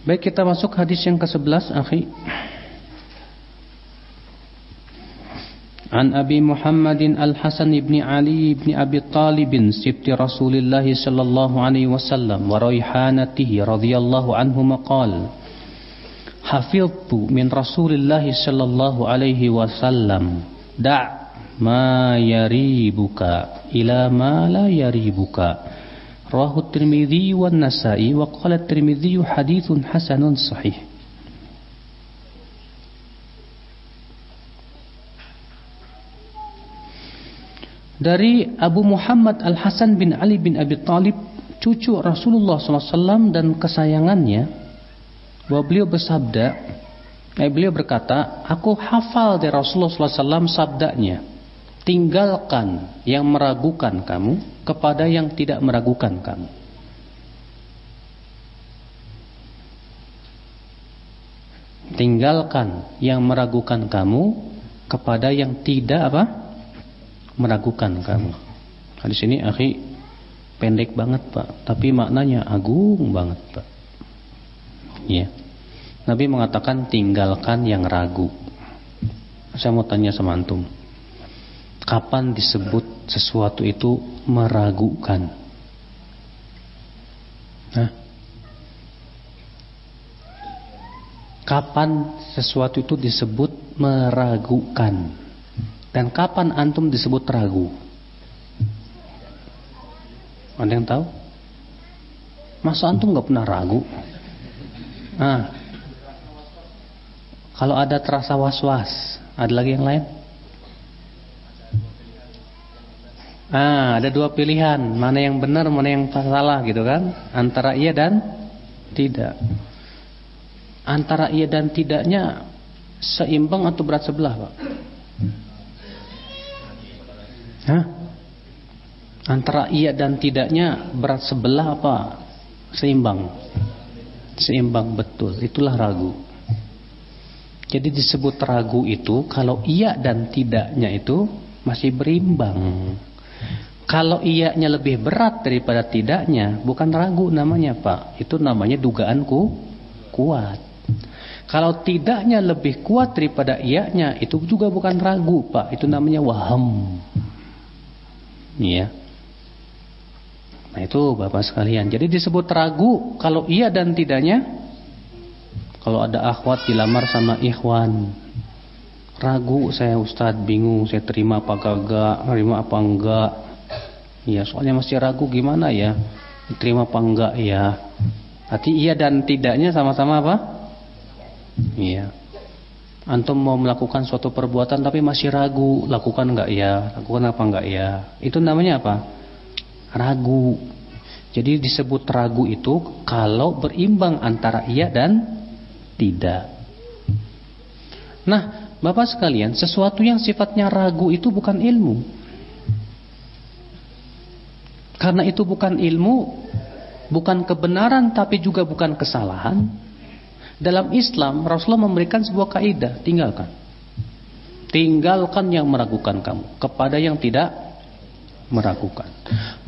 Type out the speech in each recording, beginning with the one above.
Baik, kita masuk hadis yang ke-11, akhi. An Abi Muhammadin Al-Hasan ibn Ali ibn Abi Talib sibti Rasulillah sallallahu alaihi wasallam wa raihanatihi radhiyallahu anhu maqal hafidtu min Rasulillah sallallahu alaihi wasallam da' ma yaribuka ila ma la yaribuka rawahu Tirmidzi wan Nasa'i wa qala Tirmidzi haditsun hasanun sahih. Dari Abu Muhammad Al-Hasan bin Ali bin Abi Talib, cucu Rasulullah SAW dan kesayangannya, bahwa beliau berkata, aku hafal dari Rasulullah SAW sabdanya, tinggalkan yang meragukan kamu kepada yang tidak meragukan kamu. Tinggalkan yang meragukan kamu kepada yang tidak meragukan kamu. Hadis ini akhi pendek banget Pak, tapi maknanya agung banget Pak. Iya. Nabi mengatakan tinggalkan yang ragu. Saya mau tanya sama antum, kapan disebut sesuatu itu meragukan? Kapan sesuatu itu disebut meragukan? Dan kapan antum disebut ragu? Ada yang tahu? Masa antum gak pernah ragu? Kalau ada terasa was-was, ada lagi yang lain? Ada dua pilihan, mana yang benar, mana yang salah gitu kan? Antara iya dan tidak. Antara iya dan tidaknya seimbang atau berat sebelah Pak? Antara iya dan tidaknya berat sebelah apa seimbang? Seimbang, betul. Itulah ragu. Jadi disebut ragu itu kalau iya dan tidaknya itu masih berimbang. Kalau iyanya lebih berat daripada tidaknya, bukan ragu namanya Pak. Itu namanya dugaanku kuat. Kalau tidaknya lebih kuat daripada iyanya, itu juga bukan ragu Pak. Itu namanya waham. Iya. Nah itu Bapak sekalian. Jadi disebut ragu kalau iya dan tidaknya. Kalau ada akhwat dilamar sama ikhwan, ragu saya Ustadz, bingung saya terima apa enggak. Iya, soalnya masih ragu gimana ya, terima apa enggak ya. Berarti iya dan tidaknya sama-sama apa? Iya. Antum mau melakukan suatu perbuatan tapi masih ragu, lakukan enggak ya, lakukan apa enggak ya. Itu namanya apa? Ragu. Jadi disebut ragu itu kalau berimbang antara iya dan tidak. Nah, Bapak sekalian, sesuatu yang sifatnya ragu itu bukan ilmu. Karena itu bukan ilmu, bukan kebenaran, tapi juga bukan kesalahan. Dalam Islam, Rasulullah memberikan sebuah kaidah, tinggalkan. Tinggalkan yang meragukan kamu kepada yang tidak meragukan.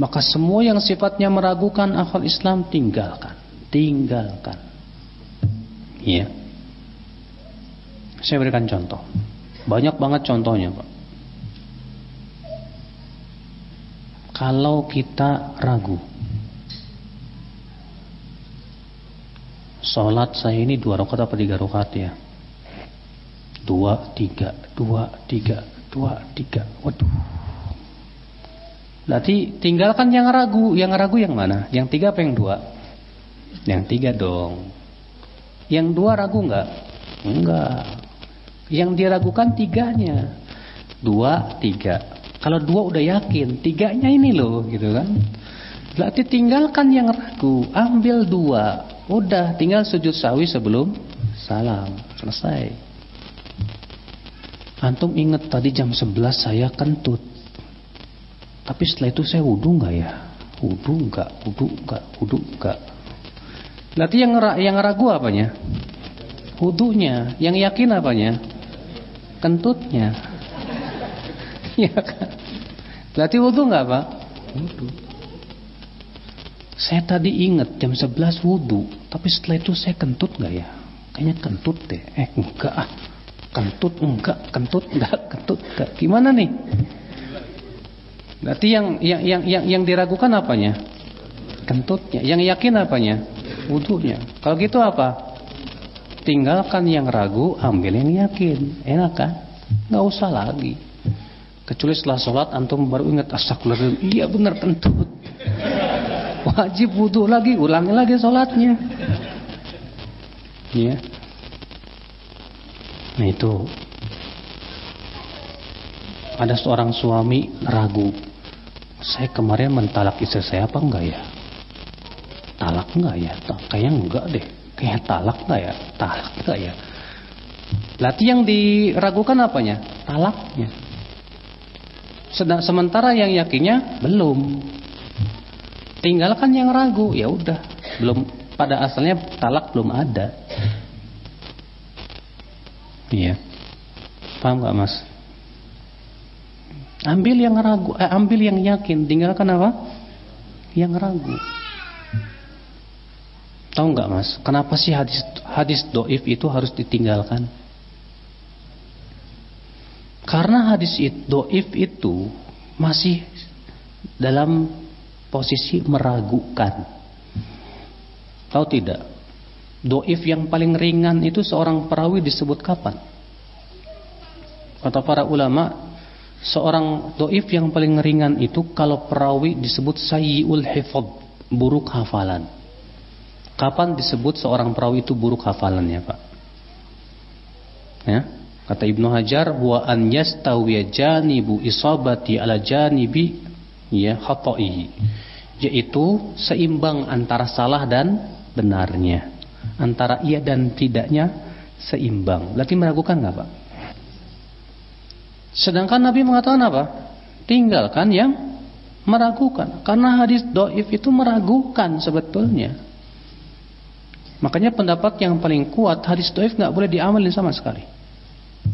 Maka semua yang sifatnya meragukan akal Islam tinggalkan. Tinggalkan. Iya. Saya berikan contoh. Banyak banget contohnya, Pak. Kalau kita ragu, sholat saya ini 2 rakaat apa 3 rakaat ya? 2, 3, 2, 3, 2, 3. Waduh. Berarti tinggalkan yang ragu. Yang ragu yang mana? Yang 3 apa yang 2? Yang 3 dong. Yang 2 ragu enggak? Enggak. Yang diragukan 3-nya. 2, 3. Kalau 2 udah yakin, 3-nya ini loh, gitu kan? Berarti tinggalkan yang ragu, ambil 2. Udah, tinggal sujud sahwi sebelum salam. Selesai. Antum ingat tadi jam 11 saya kentut. Tapi setelah itu saya wudu enggak ya? Wudu enggak. Berarti yang ragu apanya? Wudunya. Yang yakin apanya? Kentutnya. Ya kan? Berarti wudu enggak, Pak? Wudu. Saya tadi ingat jam 11 wudu, Tapi setelah itu saya kentut nggak ya? Kayaknya kentut deh. Enggak ah. Kentut enggak, kentut enggak. Gimana nih? Berarti yang diragukan apanya? Kentutnya. Yang yakin apanya? Wudunya. Kalau gitu apa? Tinggalkan yang ragu, ambil yang yakin. Enak kan? Nggak usah lagi. Kecuali setelah sholat antum baru ingat astagfirullahaladzim. Iya benar kentut. Wajib wudu lagi, ulangi lagi sholatnya. Ya. Nah itu. Ada seorang suami ragu. Saya kemarin mentalak istri saya apa enggak ya? Talak enggak ya? Kayaknya enggak deh. Kayak talak enggak ya? Talak enggak ya? Berarti yang diragukan apanya? Talaknya. Sementara yang yakinnya belum. Tinggalkan yang ragu. Ya udah, belum, pada asalnya talak belum ada. Iya. Paham enggak, Mas? Ambil yang ragu, ambil yang yakin, tinggalkan apa? Yang ragu. Tahu nggak, Mas? Kenapa sih hadis doif itu harus ditinggalkan? Karena hadis doif itu masih dalam posisi meragukan. Tahu tidak? Doif yang paling ringan itu seorang perawi disebut kapan? Kata para ulama, seorang doif yang paling ringan itu kalau perawi disebut sayyi'ul hifdz, buruk hafalan. Kapan disebut seorang perawi itu buruk hafalannya, Pak? Ya, kata Ibnu Hajar, wa an yastawiya janibu isabati ala janibi ya khata'i, yaitu seimbang antara salah dan benarnya, antara iya dan tidaknya seimbang. Berarti meragukan nggak, Pak? Sedangkan Nabi mengatakan apa? Tinggalkan yang meragukan. Karena hadis doif itu meragukan sebetulnya. Makanya pendapat yang paling kuat, hadis doif nggak boleh diamalin sama sekali.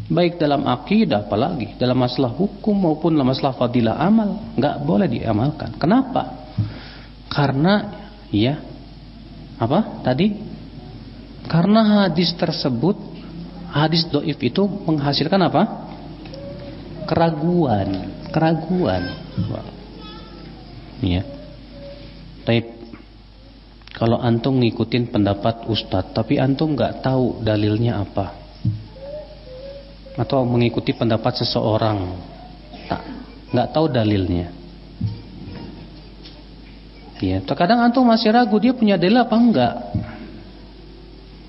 Baik dalam akidah, apalagi dalam masalah hukum maupun dalam masalah fadilah amal, nggak boleh diamalkan. Kenapa? Karena ya apa tadi? Karena hadis tersebut, hadis doif itu menghasilkan apa? Keraguan. Ya. Taib. Kalau antum ngikutin pendapat ustadz, tapi antum nggak tahu dalilnya apa, atau mengikuti pendapat seseorang, nggak tahu dalilnya. Ya. Terkadang antum masih ragu dia punya dalil apa enggak.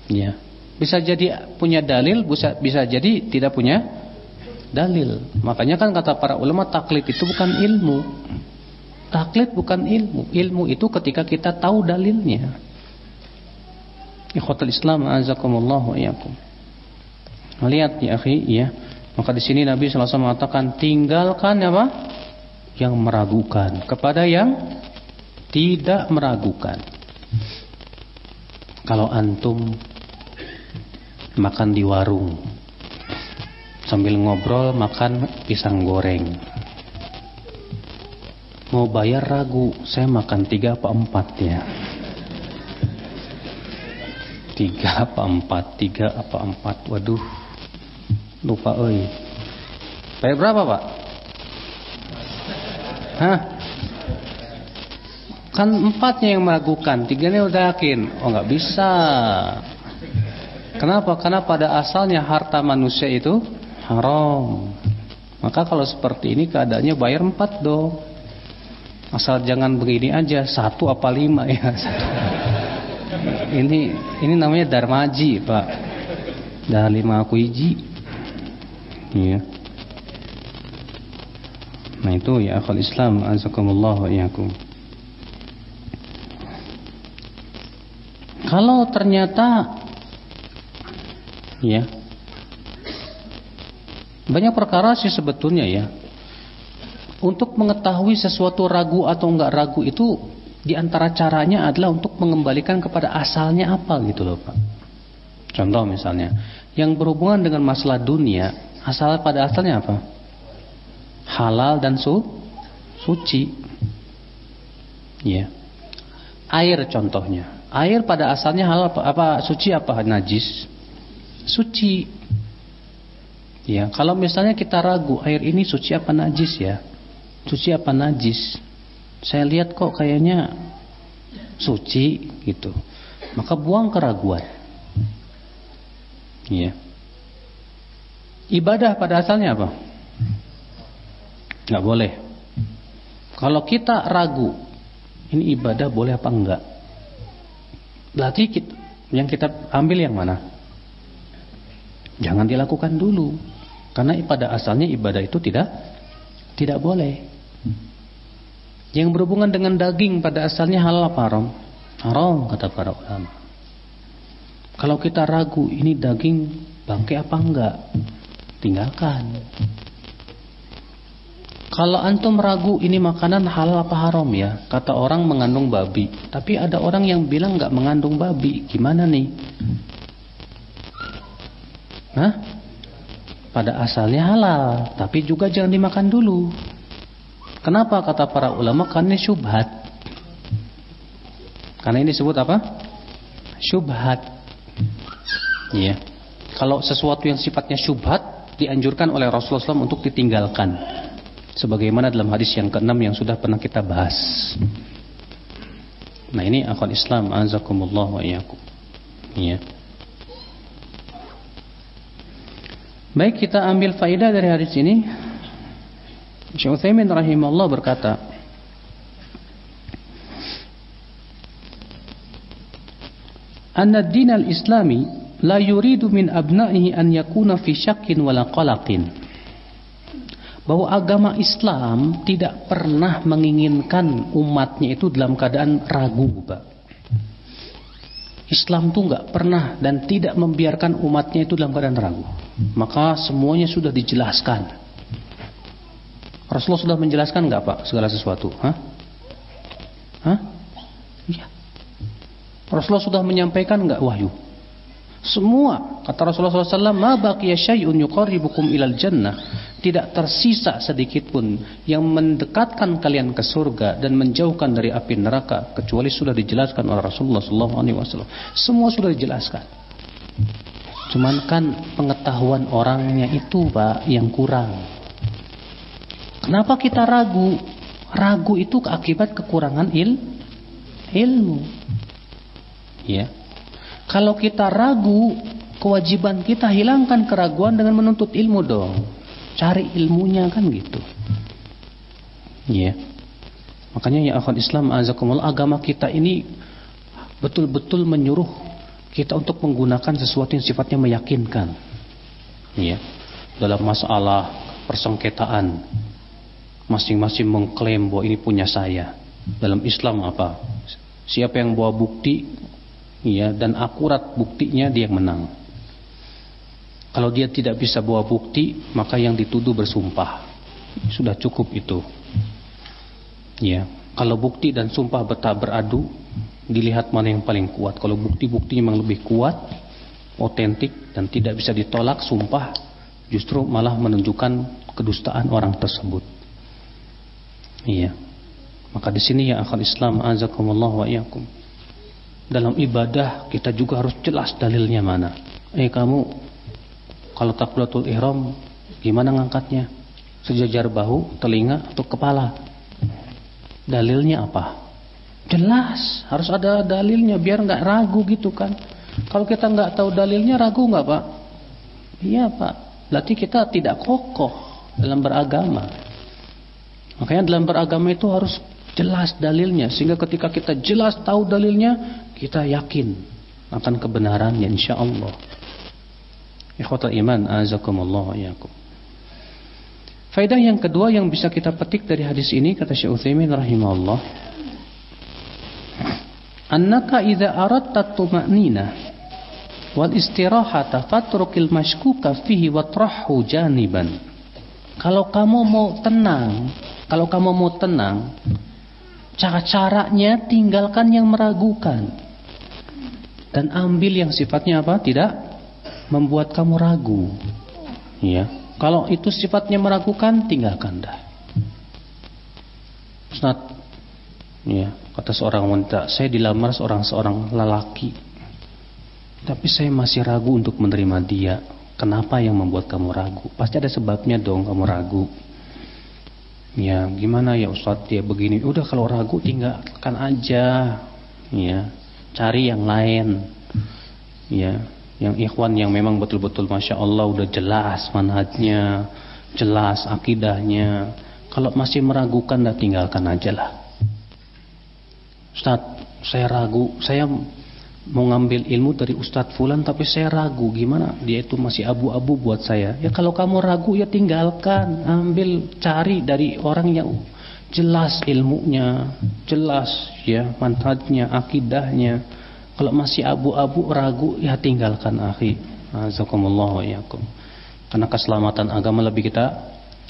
Ya. Bisa jadi punya dalil, bisa jadi tidak punya dalil. Makanya kan kata para ulama, taklid itu bukan ilmu. Taklid bukan ilmu. Ilmu itu ketika kita tahu dalilnya. Ikhwatul Islam, azakumullah wa iyyakum. Lihat ya akhi, ya. Maka di sini Nabi sallallahu alaihi wasallam mengatakan, tinggalkan apa? Yang meragukan kepada yang tidak meragukan. Kalau antum makan di warung sambil ngobrol makan pisang goreng, mau bayar ragu, saya makan 3 apa 4 ya? 3 apa 4? Waduh, lupa euy. Bayar berapa, Pak? Hah? Kan 4-nya yang meragukan, 3-nya udah yakin. Oh, nggak bisa. Kenapa? Karena pada asalnya harta manusia itu haram. Maka kalau seperti ini keadaannya bayar 4 dong. Asal jangan begini aja 1 apa 5 ya. Ini namanya darmaji, Pak. Dah 5 aku hiji. Iya. Nah itu ya akhul Islam, azakumullah wa iyyakum. Kalau ternyata ya banyak perkara sih sebetulnya ya. Untuk mengetahui sesuatu ragu atau enggak ragu itu, diantara caranya adalah untuk mengembalikan kepada asalnya apa gitu loh, Pak. Contoh misalnya, yang berhubungan dengan masalah dunia, pada asalnya apa? Halal dan suci. Ya. Air contohnya. Air pada asalnya halal apa suci apa najis? Suci. Ya, kalau misalnya kita ragu air ini suci apa najis ya? Suci apa najis? Saya lihat kok kayaknya suci gitu. Maka buang keraguan. Ya. Ibadah pada asalnya apa? Nggak boleh. Kalau kita ragu, ini ibadah boleh apa enggak? Berarti yang kita ambil yang mana? Jangan dilakukan dulu. Karena pada asalnya ibadah itu tidak boleh. Yang berhubungan dengan daging pada asalnya halal apa haram? Haram kata para ulama. Kalau kita ragu ini daging bangkai apa enggak, tinggalkan. Kalau antum ragu ini makanan halal apa haram ya, kata orang mengandung babi, tapi ada orang yang bilang nggak mengandung babi, gimana nih? Hah? Pada asalnya halal, tapi juga jangan dimakan dulu. Kenapa kata para ulama? Karena syubhat. Karena ini disebut apa? Syubhat. Iya. Kalau sesuatu yang sifatnya syubhat dianjurkan oleh Rasulullah SAW untuk ditinggalkan. Sebagaimana dalam hadis yang ke-6 yang sudah pernah kita bahas. Nah ini akhwat Islam, azakumullah wa iyyakum. Iya. Baik, kita ambil faedah dari hadis ini. Syekh Utsaimin rahimahullah berkata, "Anna ad-din al-islami la yuridu min abna'ihi an yakuna fi syakkin wala qalaqin." Bahwa agama Islam tidak pernah menginginkan umatnya itu dalam keadaan ragu, Pak. Islam tuh nggak pernah dan tidak membiarkan umatnya itu dalam keadaan ragu. Maka semuanya sudah dijelaskan. Rasulullah sudah menjelaskan nggak Pak segala sesuatu? Hah? Iya. Rasulullah sudah menyampaikan nggak wahyu? Semua, kata Rasulullah SAW, ma baqiya syai'un yuqarribukum ilal jannah. Tidak tersisa sedikit pun yang mendekatkan kalian ke surga dan menjauhkan dari api neraka kecuali sudah dijelaskan oleh Rasulullah SAW. Semua sudah dijelaskan. Cuman kan pengetahuan orangnya itu Pak yang kurang. Kenapa kita ragu? Ragu itu akibat kekurangan ilmu. Ya. Kalau kita ragu, kewajiban kita hilangkan keraguan dengan menuntut ilmu dong. Cari ilmunya kan gitu. Ya. Makanya ya akhwat Islam azakumullah, agama kita ini betul-betul menyuruh kita untuk menggunakan sesuatu yang sifatnya meyakinkan. Ya. Dalam masalah persengketaan, masing-masing mengklaim bahwa ini punya saya. Dalam Islam apa? Siapa yang bawa bukti, ya, dan akurat buktinya dia yang menang. Kalau dia tidak bisa bawa bukti, maka yang dituduh bersumpah. Sudah cukup itu. Ya, kalau bukti dan sumpah beradu, dilihat mana yang paling kuat. Kalau bukti-bukti memang lebih kuat, otentik dan tidak bisa ditolak, sumpah justru malah menunjukkan kedustaan orang tersebut. Iya. Maka di sini ya akhwat Islam azakumullah wa iyyakum. Dalam ibadah kita juga harus jelas dalilnya mana. Kamu kalau takbiratul ihram gimana ngangkatnya? Sejajar bahu, telinga atau kepala? Dalilnya apa? Jelas, harus ada dalilnya biar nggak ragu gitu kan. Kalau kita nggak tahu dalilnya, ragu nggak Pak? Iya Pak. Berarti kita tidak kokoh dalam beragama. Makanya dalam beragama itu harus jelas dalilnya, sehingga ketika kita jelas tahu dalilnya, kita yakin akan kebenarannya insyaallah. Ikhwatul iman azakumullah wa iyyakum. Faedah yang kedua yang bisa kita petik dari hadis ini, kata Syekh Utsaimin rahimahullah, annaka idza aradta tuma'nina wal istirahata fatrukil mashkuka fihi watrahu janiban. Kalau kamu mau tenang, caranya tinggalkan yang meragukan dan ambil yang sifatnya apa? Tidak membuat kamu ragu. Ya. Kalau itu sifatnya meragukan, tinggalkan dah. Ustaz, Ya, kata seorang wanita, saya dilamar seorang lelaki, tapi saya masih ragu untuk menerima dia. Kenapa yang membuat kamu ragu? Pasti ada sebabnya dong kamu ragu. Ya, gimana ya Ustadz, dia begini. Udah, kalau ragu tinggalkan aja. Ya, cari yang lain. Ya, yang ikhwan yang memang betul-betul Masya Allah udah jelas manhajnya, jelas akidahnya. Kalau masih meragukan, dah tinggalkan aja lah. Ustadz, saya ragu, saya mau ngambil ilmu dari Ustadz Fulan, tapi saya ragu, gimana? Dia itu masih abu-abu buat saya. Ya kalau kamu ragu, ya tinggalkan, ambil, cari dari orang yang jelas ilmunya, jelas ya manhajnya, akidahnya. Kalau masih abu-abu, ragu, ya tinggalkan, akhi. Azakumullah wa iyyakum. Karena keselamatan agama lebih kita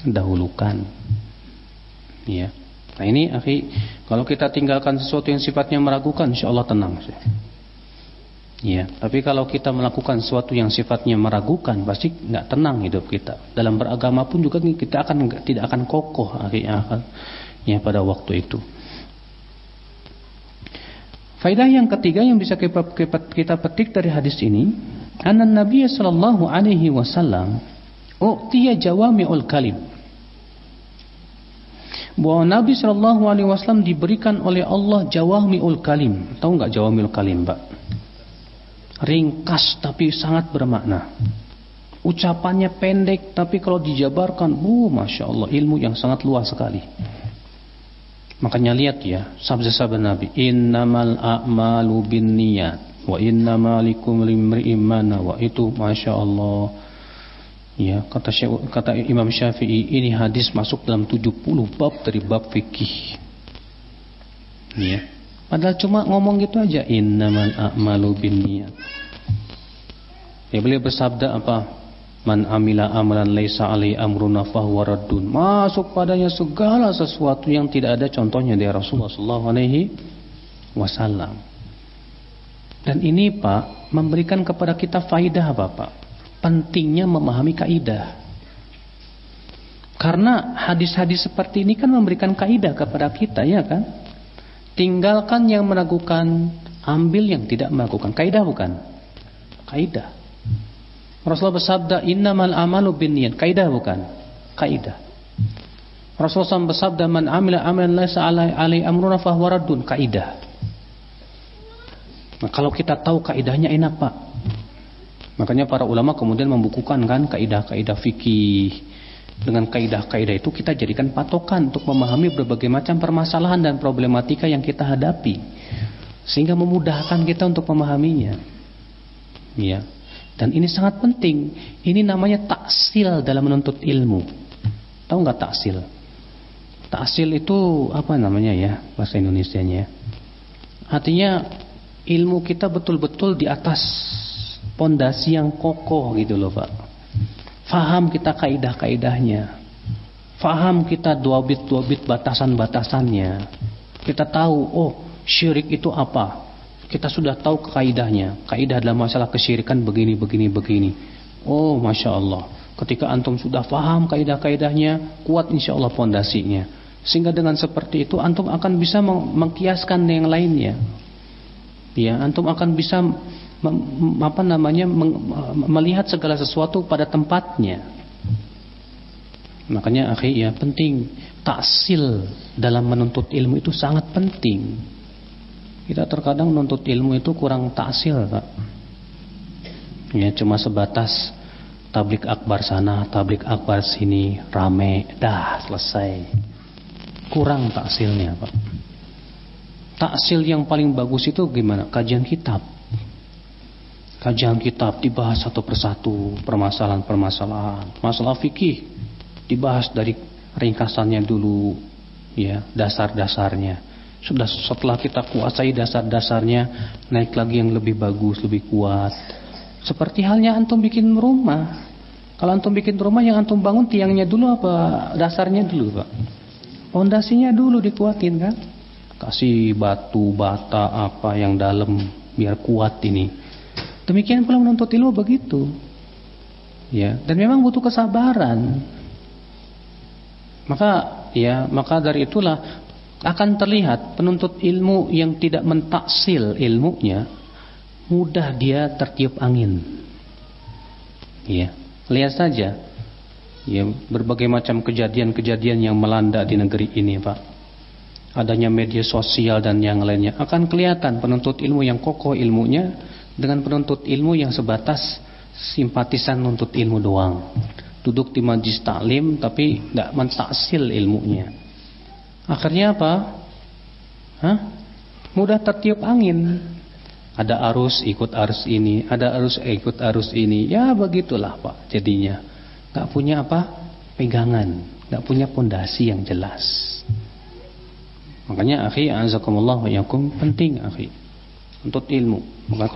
dahulukan. Ya. Nah ini, akhi, kalau kita tinggalkan sesuatu yang sifatnya meragukan, insya Allah tenang. Ya, tapi kalau kita melakukan sesuatu yang sifatnya meragukan, pasti nggak tenang hidup kita. Dalam beragama pun juga kita tidak akan kokoh, akhi, ya pada waktu itu. Faedah yang ketiga yang bisa kita petik dari hadis ini, anna Nabi sallallahu alaihi wasallam u'tiya jawami'ul kalim. Bahwa Nabi sallallahu alaihi wasallam diberikan oleh Allah jawami'ul kalim. Tahu enggak jawami'ul kalim, Pak? Ringkas tapi sangat bermakna. Ucapannya pendek tapi kalau dijabarkan, Masya Allah, ilmu yang sangat luas sekali. Makanya lihat ya, sabda-sabda Nabi, innamal a'malu binniyat wa innamal likulli imri'in ma nawa. Itu Masya Allah. Ya, kata Imam Syafi'i, ini hadis masuk dalam 70 bab dari bab fikih. Ya. Padahal cuma ngomong gitu aja, innamal a'malu binniyat. Ya, beliau bersabda apa? Man amila amalan laisa alaihi amruna fahuwa raddun. Masuk padanya segala sesuatu yang tidak ada contohnya dari Rasulullah sallallahu alaihi wasallam. Dan ini, Pak, memberikan kepada kita faidah apa, Pak? Pentingnya memahami kaidah. Karena hadis-hadis seperti ini kan memberikan kaidah kepada kita, ya kan? Tinggalkan yang meragukan, ambil yang tidak meragukan. Kaidah bukan? Kaidah. Rasulullah bersabda, innamal amalu binniyat. Kaidah bukan? Kaidah. Rasulullah bersabda, man amila amalan laisa alaihi amruna fahuwa raddun. Kaidah. Nah, kalau kita tahu kaidahnya enak, Pak. Makanya para ulama kemudian membukukan kan kaidah-kaidah fikih. Dengan kaidah-kaidah itu kita jadikan patokan untuk memahami berbagai macam permasalahan dan problematika yang kita hadapi, sehingga memudahkan kita untuk memahaminya. Ya. Dan ini sangat penting. Ini namanya taksil dalam menuntut ilmu. Tahu nggak taksil? Taksil itu apa namanya ya bahasa Indonesianya? Artinya ilmu kita betul-betul di atas pondasi yang kokoh gitu loh, Pak. Faham kita kaidah-kaidahnya. Faham kita duabit batasan-batasannya. Kita tahu, syirik itu apa? Kita sudah tahu kaidahnya. Kaidah dalam masalah kesyirikan begini. Masya Allah. Ketika antum sudah faham kaidah-kaidahnya, kuat insya Allah pondasinya. Sehingga dengan seperti itu antum akan bisa mengkiaskan yang lainnya. Ya, antum akan bisa melihat segala sesuatu pada tempatnya. Makanya akhi, ya penting taksil dalam menuntut ilmu itu sangat penting. Kita terkadang menuntut ilmu itu kurang taksil, Pak. Ya, cuma sebatas tablik akbar sana, tablik akbar sini, rame, dah selesai. Kurang taksilnya, Pak. Taksil yang paling bagus itu gimana? Kajian kitab. Kajian kitab dibahas satu persatu permasalahan-permasalahan. Masalah fikih dibahas dari ringkasannya dulu, ya, dasar-dasarnya. Sudah setelah kita kuasai dasar-dasarnya, naik lagi yang lebih bagus, lebih kuat. Seperti halnya antum bikin rumah. Kalau antum bikin rumah, yang antum bangun tiangnya dulu apa dasarnya dulu, Pak? Pondasinya dulu dikuatin kan? Kasih batu, bata, apa yang dalam biar kuat ini. Demikian pula menuntut ilmu begitu. Ya, dan memang butuh kesabaran. Maka dari itulah akan terlihat penuntut ilmu yang tidak mentaksil ilmunya, mudah dia tertiup angin. Ya, lihat saja ya, berbagai macam kejadian-kejadian yang melanda di negeri ini, Pak. Adanya media sosial dan yang lainnya, akan kelihatan penuntut ilmu yang kokoh ilmunya dengan penuntut ilmu yang sebatas simpatisan nuntut ilmu doang, duduk di majlis taklim tapi tidak mentaksil ilmunya. Akhirnya apa? Mudah tertiup angin. Ada arus ikut arus ini, ada arus ikut arus ini. Ya begitulah, Pak, jadinya gak punya apa? Pegangan, gak punya pondasi yang jelas. Makanya akhi, azakumullah wa yakum, penting akhi untuk ilmu. Maka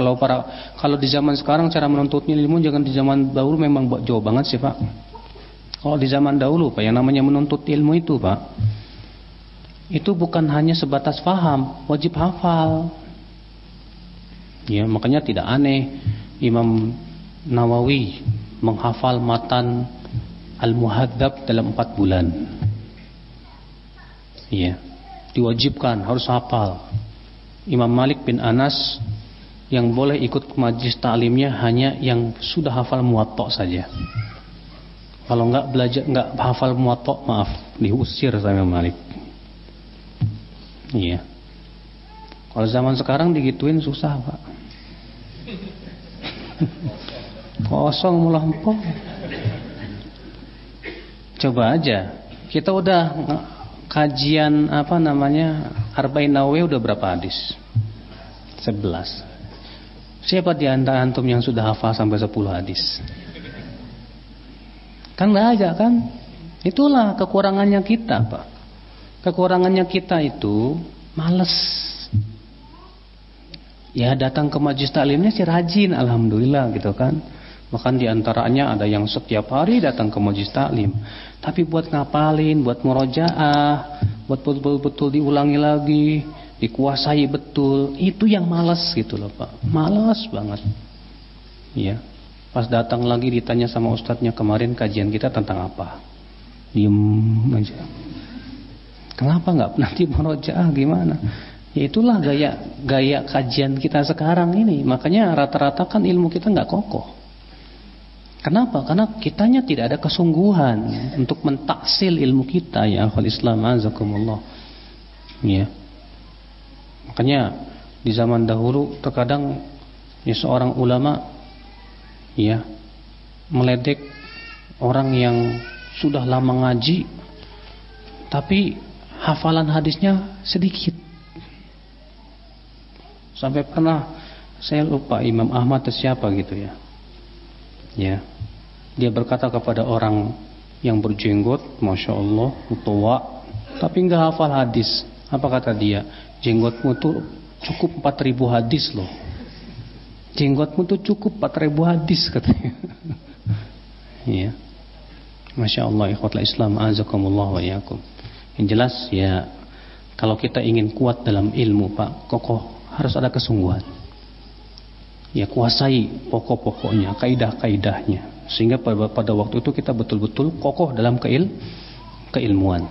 kalau di zaman sekarang cara menuntutnya ilmu, jangan di zaman dahulu, memang jauh banget sih, Pak. Kalau di zaman dahulu, Pak, yang namanya menuntut ilmu itu, Pak, itu bukan hanya sebatas paham, wajib hafal. Ya, makanya tidak aneh Imam Nawawi menghafal matan Al-Muhadzab dalam 4 bulan. Ya, diwajibkan harus hafal. Imam Malik bin Anas yang boleh ikut majlis ta'limnya hanya yang sudah hafal Muwatta saja. Kalau enggak belajar, enggak hafal Muwatta, maaf, diusir sama Imam Malik. Iya. Kalau zaman sekarang digituin susah, Pak. Kosong melampau. Coba aja, kita udah kajian Arba'in Nawawi udah berapa hadis? 11. Siapa di antara antum yang sudah hafal sampai 10 hadis? Kan enggak aja kan? Itulah kekurangannya kita, Pak. Kekurangannya kita itu males. Ya datang ke majlis taklimnya sih rajin, alhamdulillah gitu kan. Bahkan di antaranya ada yang setiap hari datang ke majlis taklim. Tapi buat ngapalin, buat murojaah, buat betul-betul diulangi lagi, dikuasai betul, itu yang malas gitu loh, Pak. Malas banget. Ya. Pas datang lagi ditanya sama ustadznya, kemarin kajian kita tentang apa? Diem aja. Kenapa nggak nanti murojaah gimana? Ya itulah gaya kajian kita sekarang ini. Makanya rata-rata kan ilmu kita nggak kokoh. Kenapa? Karena kitanya tidak ada kesungguhan untuk mentaksil ilmu kita, ya akhwal Islam azakumullah. Ya. Makanya di zaman dahulu terkadang ya seorang ulama ya meledek orang yang sudah lama ngaji tapi hafalan hadisnya sedikit. Sampai pernah saya lupa Imam Ahmad atau siapa gitu ya. Ya. Dia berkata kepada orang yang berjenggot, Masya Allah, tua, tapi nggak hafal hadis. Apa kata dia? Jenggotmu tuh cukup 4.000 hadis loh. Jenggotmu tuh cukup 4.000 hadis katanya. Ya. Masya Allah, ikhwatul Islam, azakumullah wa yakum. Yang jelas ya, kalau kita ingin kuat dalam ilmu, Pak, kokoh, harus ada kesungguhan. Ya, kuasai pokok-pokoknya, kaidah-kaidahnya, sehingga pada waktu itu kita betul-betul kokoh dalam keilmuan.